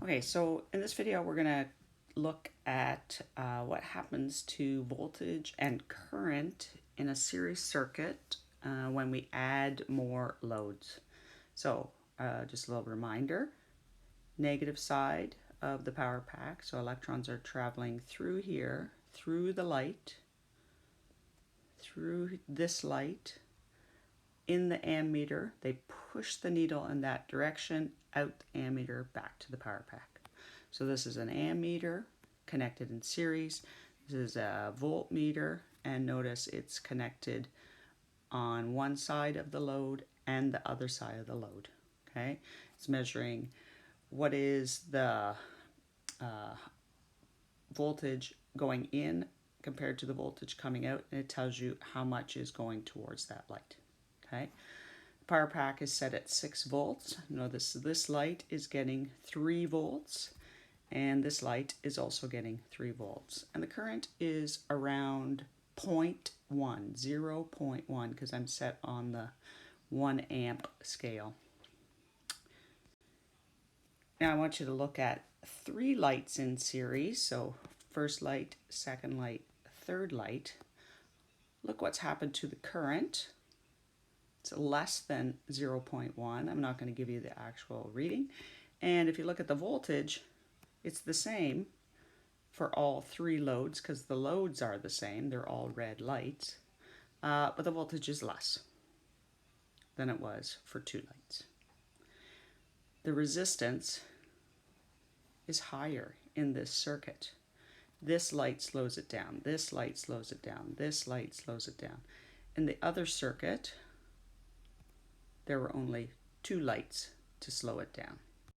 Okay, so in this video we're going to look at what happens to voltage and current in a series circuit when we add more loads. So just a little reminder, negative side of the power pack, so electrons are traveling through here, through the light, through this light, in the ammeter, they push the needle in that direction, out the ammeter, back to the power pack. So this is an ammeter connected in series. This is a voltmeter, and notice it's connected on one side of the load and the other side of the load. Okay, it's measuring what is the voltage going in compared to the voltage coming out, and it tells you how much is going towards that light. Okay, the power pack is set at 6 volts. Notice this light is getting 3 volts, and this light is also getting 3 volts. And the current is around 0.1, because I'm set on the 1 amp scale. Now I want you to look at 3 lights in series. So first light, second light, third light. Look what's happened to the current. It's less than 0.1. I'm not going to give you the actual reading. And if you look at the voltage, it's the same for all 3 loads because the loads are the same. They're all red lights. But the voltage is less than it was for 2 lights. The resistance is higher in this circuit. This light slows it down. This light slows it down. This light slows it down. In the other circuit, there were only 2 lights to slow it down.